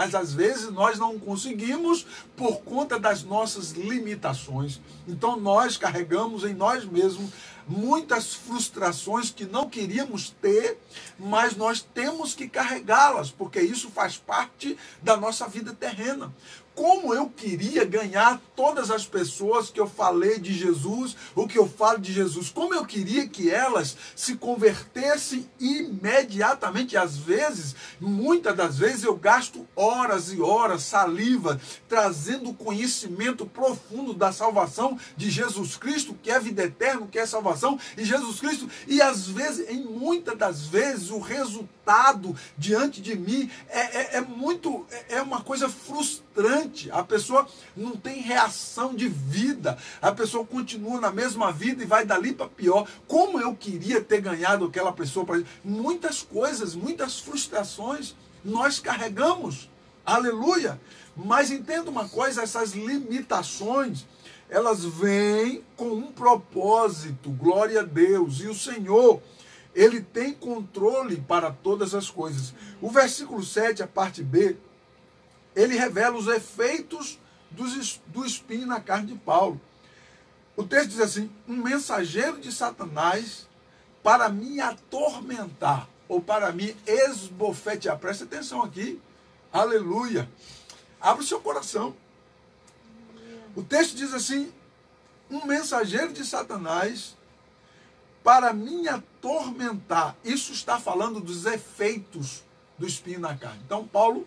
mas às vezes nós não conseguimos por conta das nossas limitações. Então nós carregamos em nós mesmos muitas frustrações que não queríamos ter, mas nós temos que carregá-las, porque isso faz parte da nossa vida terrena. Como eu queria ganhar todas as pessoas que eu falei de Jesus, ou que eu falo de Jesus, como eu queria que elas se convertessem imediatamente. Às vezes, muitas das vezes, eu gasto horas e horas, saliva, trazendo o conhecimento profundo da salvação de Jesus Cristo, que é vida eterna, que é salvação, e Jesus Cristo, e às vezes, em muitas das vezes, o resultado diante de mim é uma coisa frustrante. A pessoa não tem reação de vida, a pessoa continua na mesma vida e vai dali para pior. Como eu queria ter ganhado aquela pessoa para muitas coisas, muitas frustrações nós carregamos, aleluia. Mas entenda uma coisa, essas limitações, elas vêm com um propósito, glória a Deus, e o Senhor, Ele tem controle para todas as coisas. O versículo 7, a parte B, ele revela os efeitos do espinho na carne de Paulo. O texto diz assim: um mensageiro de Satanás para me atormentar, ou para me esbofetear. Presta atenção aqui, aleluia. Abra o seu coração. O texto diz assim: um mensageiro de Satanás para me atormentar. Isso está falando dos efeitos do espinho na carne. Então, Paulo,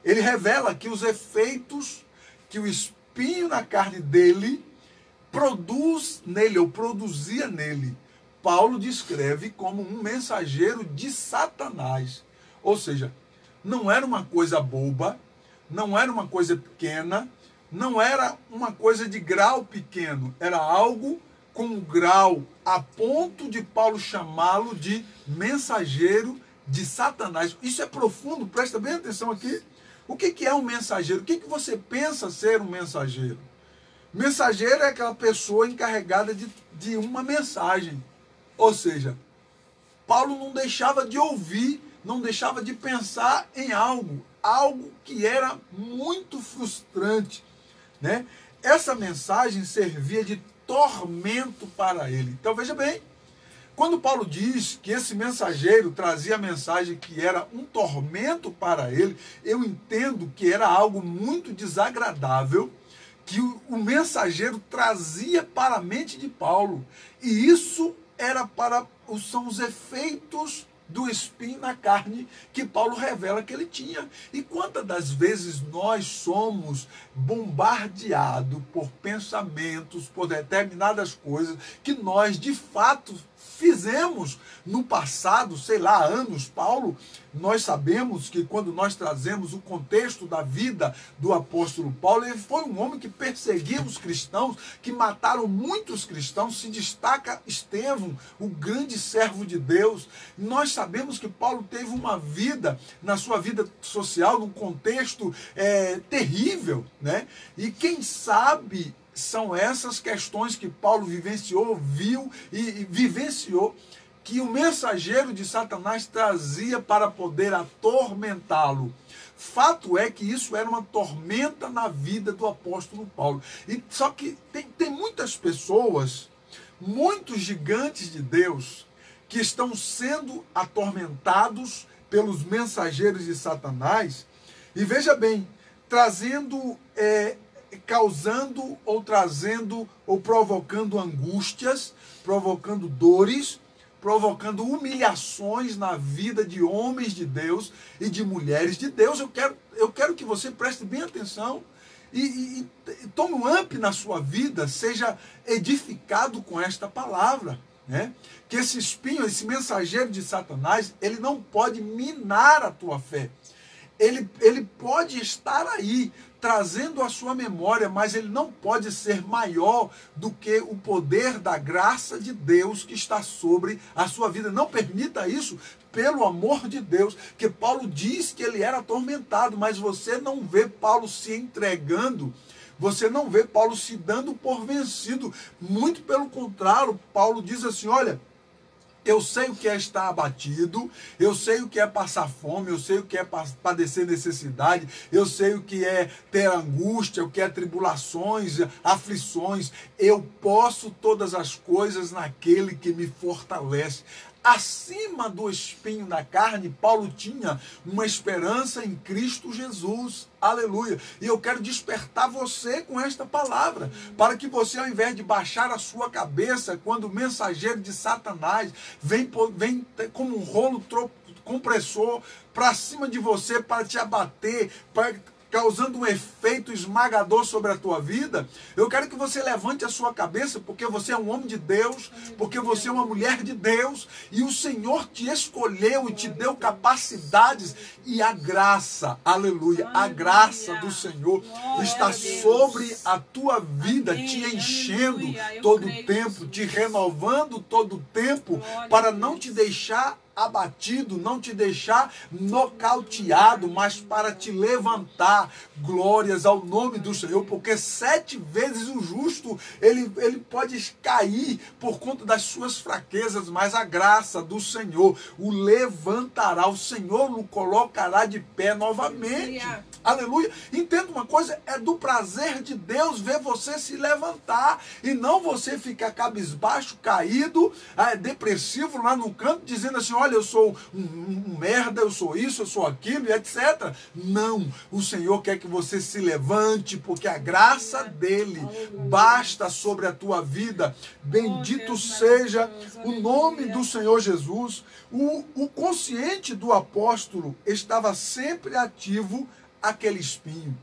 ele revela aqui os efeitos que o espinho na carne dele produz nele, ou produzia nele. Paulo descreve como um mensageiro de Satanás. Ou seja, não era uma coisa boba, não era uma coisa pequena, não era uma coisa de grau pequeno, era algo com um grau a ponto de Paulo chamá-lo de mensageiro de Satanás. Isso é profundo, presta bem atenção aqui. O que é um mensageiro? O que você pensa ser um mensageiro? Mensageiro é aquela pessoa encarregada de uma mensagem. Ou seja, Paulo não deixava de ouvir, não deixava de pensar em algo que era muito frustrante, né? Essa mensagem servia de tormento para ele. Então veja bem, quando Paulo diz que esse mensageiro trazia a mensagem que era um tormento para ele, eu entendo que era algo muito desagradável que o mensageiro trazia para a mente de Paulo. E isso são os efeitos do espinho na carne que Paulo revela que ele tinha. E quantas das vezes nós somos bombardeados por pensamentos, por determinadas coisas que nós de fato fizemos no passado, sei lá, anos. Paulo, nós sabemos que quando nós trazemos o contexto da vida do apóstolo Paulo, ele foi um homem que perseguia os cristãos, que mataram muitos cristãos. Se destaca Estevão, o grande servo de Deus. Nós sabemos que Paulo teve uma vida, na sua vida social, num contexto terrível, né? E quem sabe são essas questões que Paulo vivenciou, viu e vivenciou, que o mensageiro de Satanás trazia para poder atormentá-lo. Fato é que isso era uma tormenta na vida do apóstolo Paulo. Só que tem muitas pessoas, muitos gigantes de Deus, que estão sendo atormentados pelos mensageiros de Satanás, e veja bem, causando ou trazendo ou provocando angústias, provocando dores, provocando humilhações na vida de homens de Deus e de mulheres de Deus. Eu quero que você preste bem atenção e tome um up na sua vida, seja edificado com esta palavra, né? Que esse espinho, esse mensageiro de Satanás, ele não pode minar a tua fé. Ele pode estar aí, trazendo a sua memória, mas ele não pode ser maior do que o poder da graça de Deus que está sobre a sua vida. Não permita isso, pelo amor de Deus, que Paulo diz que ele era atormentado, mas você não vê Paulo se entregando, você não vê Paulo se dando por vencido. Muito pelo contrário, Paulo diz assim, olha, Eu sei o que é estar abatido, eu sei o que é passar fome, eu sei o que é padecer necessidade, eu sei o que é ter angústia, o que é tribulações, aflições. Eu posso todas as coisas naquele que me fortalece. Acima do espinho da carne, Paulo tinha uma esperança em Cristo Jesus. Aleluia. E eu quero despertar você com esta palavra, para que você, ao invés de baixar a sua cabeça, quando o mensageiro de Satanás vem como um rolo compressor para cima de você, para te abater, causando um efeito esmagador sobre a tua vida, eu quero que você levante a sua cabeça, porque você é um homem de Deus, porque você é uma mulher de Deus, e o Senhor te escolheu e te deu capacidades, e a graça, aleluia, a graça do Senhor está sobre a tua vida, te enchendo todo o tempo, te renovando todo o tempo, para não te deixar abatido, não te deixar nocauteado, mas para te levantar. Glórias ao nome do Senhor, porque 7 vezes o justo, ele pode cair por conta das suas fraquezas, mas a graça do Senhor o levantará, o Senhor o colocará de pé novamente. Aleluia. Entenda uma coisa, é do prazer de Deus ver você se levantar, e não você ficar cabisbaixo, caído, depressivo lá no canto, dizendo assim, olha, eu sou um merda, eu sou isso, eu sou aquilo, e etc. Não, o Senhor quer que você se levante, porque a graça dele basta sobre a tua vida. Bendito seja o nome do Senhor Jesus. O consciente do apóstolo estava sempre ativo aquele espinho.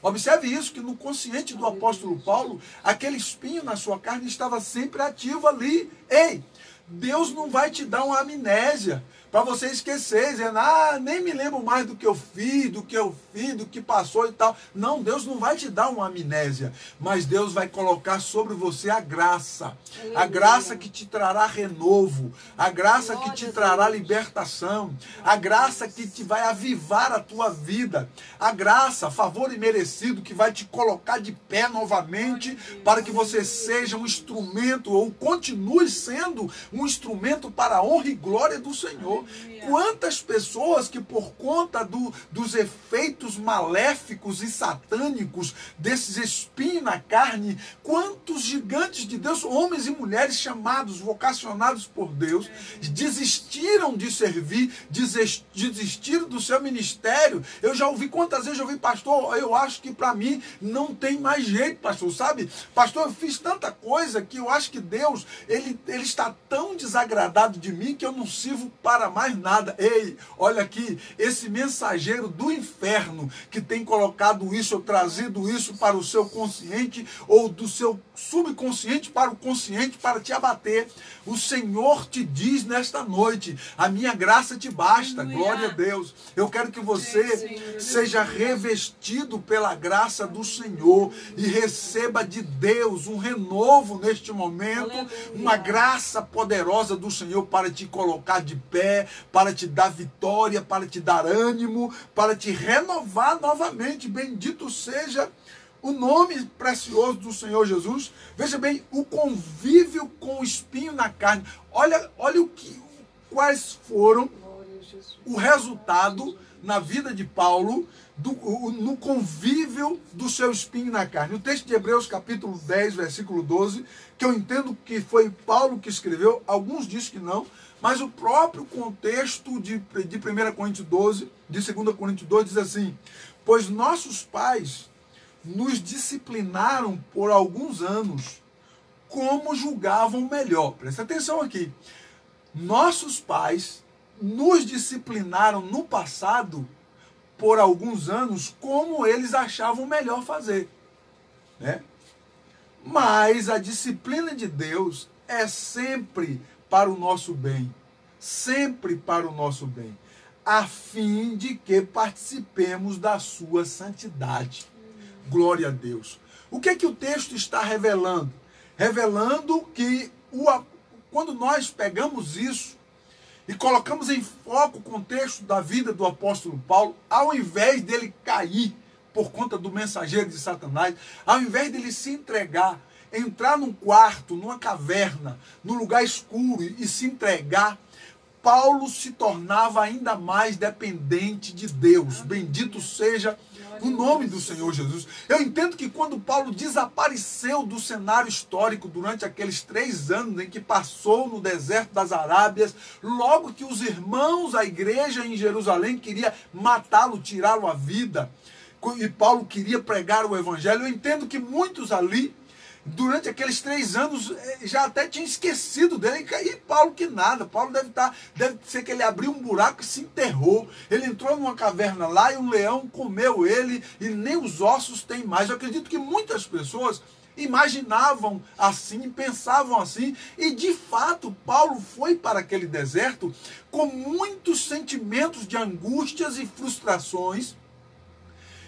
Observe isso, que no consciente do apóstolo Paulo, aquele espinho na sua carne estava sempre ativo ali. Ei, Deus não vai te dar uma amnésia para você esquecer, dizendo, nem me lembro mais do que eu fiz, do que passou e tal. Não, Deus não vai te dar uma amnésia, mas Deus vai colocar sobre você a graça. A graça que te trará renovo, a graça que te trará libertação, a graça que te vai avivar a tua vida, a graça, favor imerecido, que vai te colocar de pé novamente, para que você seja um instrumento, ou continue sendo um instrumento para a honra e glória do Senhor. Quantas pessoas que por conta dos efeitos maléficos e satânicos desses espinhos na carne, quantos gigantes de Deus, homens e mulheres chamados, vocacionados por Deus, desistiram de servir, desistiram do seu ministério. Eu já ouvi, quantas vezes eu ouvi, pastor, eu acho que para mim não tem mais jeito, pastor, sabe? Pastor, eu fiz tanta coisa que eu acho que Deus, ele está tão desagradado de mim que eu não sirvo para mais nada. Ei, olha aqui, esse mensageiro do inferno que tem colocado isso, ou trazido isso para o seu consciente, ou do seu subconsciente para o consciente, para te abater. O Senhor te diz nesta noite, a minha graça te basta. Glória a Deus. Eu quero que você seja revestido pela graça do Senhor e receba de Deus um renovo neste momento, uma graça poderosa do Senhor para te colocar de pé, para te dar vitória, para te dar ânimo, para te renovar novamente. Bendito seja o nome precioso do Senhor Jesus. Veja bem, o convívio com o espinho na carne. Olha quais foram o resultado na vida de Paulo, no convívio do seu espinho na carne. O texto de Hebreus capítulo 10, versículo 12, que eu entendo que foi Paulo que escreveu, alguns dizem que não, mas o próprio contexto de 1 Coríntios 12, de 2 Coríntios 12, diz assim, pois nossos pais nos disciplinaram por alguns anos, como julgavam melhor. Presta atenção aqui. Nossos pais nos disciplinaram no passado, por alguns anos, como eles achavam melhor fazer, né? Mas a disciplina de Deus é sempre para o nosso bem, sempre para o nosso bem, a fim de que participemos da sua santidade. Glória a Deus. O que é que o texto está revelando? Revelando que quando nós pegamos isso e colocamos em foco o contexto da vida do apóstolo Paulo, ao invés dele cair por conta do mensageiro de Satanás, ao invés dele se entregar entrar num quarto, numa caverna, num lugar escuro e se entregar, Paulo se tornava ainda mais dependente de Deus. Bendito seja o nome do Senhor Jesus. Eu entendo que quando Paulo desapareceu do cenário histórico durante aqueles 3 anos em que passou no deserto das Arábias, logo que os irmãos, a igreja em Jerusalém queria matá-lo, tirá-lo a vida, e Paulo queria pregar o evangelho, eu entendo que muitos ali, durante aqueles 3 anos, já até tinha esquecido dele. E Paulo que nada. Paulo deve ser que ele abriu um buraco e se enterrou. Ele entrou numa caverna lá e um leão comeu ele e nem os ossos tem mais. Eu acredito que muitas pessoas imaginavam assim, pensavam assim, e de fato Paulo foi para aquele deserto com muitos sentimentos de angústias e frustrações,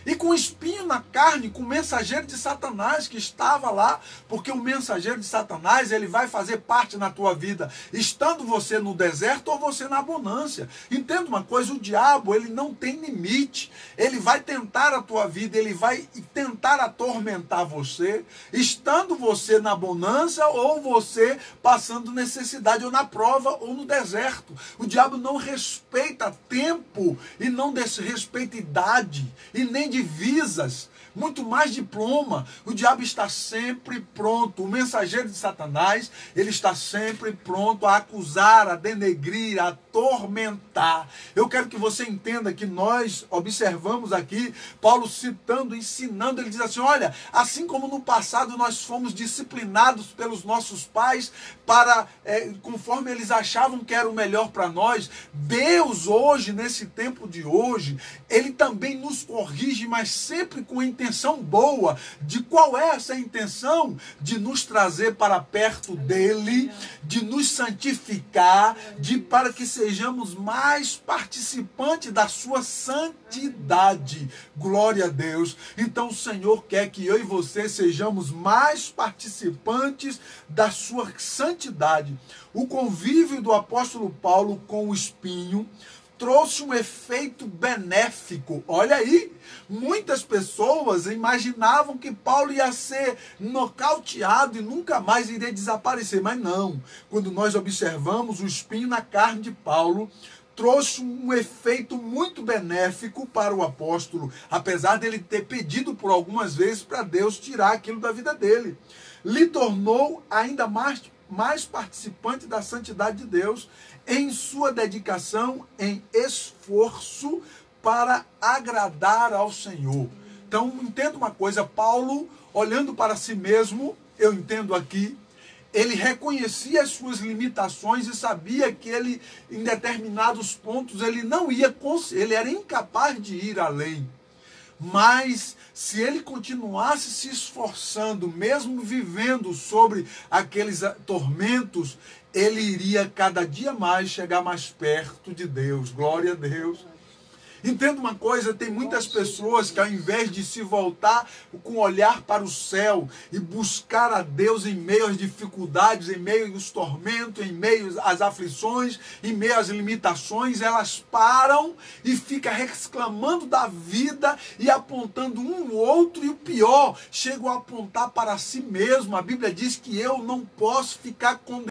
e com espinho na carne, com o mensageiro de Satanás que estava lá, porque o mensageiro de Satanás, ele vai fazer parte na tua vida, estando você no deserto ou você na bonância. Entenda uma coisa, o diabo, ele não tem limite. Ele vai tentar a tua vida, ele vai tentar atormentar você, estando você na bonança ou você passando necessidade, ou na prova ou no deserto. O diabo não respeita tempo e não respeita idade e nem divisas, muito mais diploma. O diabo está sempre pronto. O mensageiro de Satanás, ele está sempre pronto a acusar, a denegrir, a atormentar. Eu quero que você entenda que nós observamos aqui Paulo citando, ensinando. Ele diz assim: olha, assim como no passado nós fomos disciplinados pelos nossos pais para, conforme eles achavam que era o melhor para nós, Deus hoje, nesse tempo de hoje, ele também nos corrige, mas sempre com a intenção boa. De qual é essa intenção? De nos trazer para perto dele, de nos santificar, para que sejamos mais participantes da sua santidade. Glória a Deus. Então o Senhor quer que eu e você sejamos mais participantes da sua santidade. O convívio do apóstolo Paulo com o espinho trouxe um efeito benéfico. Olha aí, muitas pessoas imaginavam que Paulo ia ser nocauteado e nunca mais iria desaparecer, mas não. Quando nós observamos, o espinho na carne de Paulo trouxe um efeito muito benéfico para o apóstolo, apesar dele ter pedido por algumas vezes para Deus tirar aquilo da vida dele. Lhe tornou ainda mais participante da santidade de Deus, em sua dedicação, em esforço para agradar ao Senhor. Então, entenda uma coisa, Paulo, olhando para si mesmo, eu entendo aqui, ele reconhecia as suas limitações e sabia que ele, em determinados pontos, ele era incapaz de ir além. Mas se ele continuasse se esforçando, mesmo vivendo sobre aqueles tormentos, ele iria cada dia mais chegar mais perto de Deus. Glória a Deus. Entenda uma coisa, tem muitas pessoas que ao invés de se voltar com o olhar para o céu e buscar a Deus em meio às dificuldades, em meio aos tormentos, em meio às aflições, em meio às limitações, elas param e ficam reclamando da vida e apontando um ou outro, e o pior, chegam a apontar para si mesmo. A Bíblia diz que eu não posso ficar condenado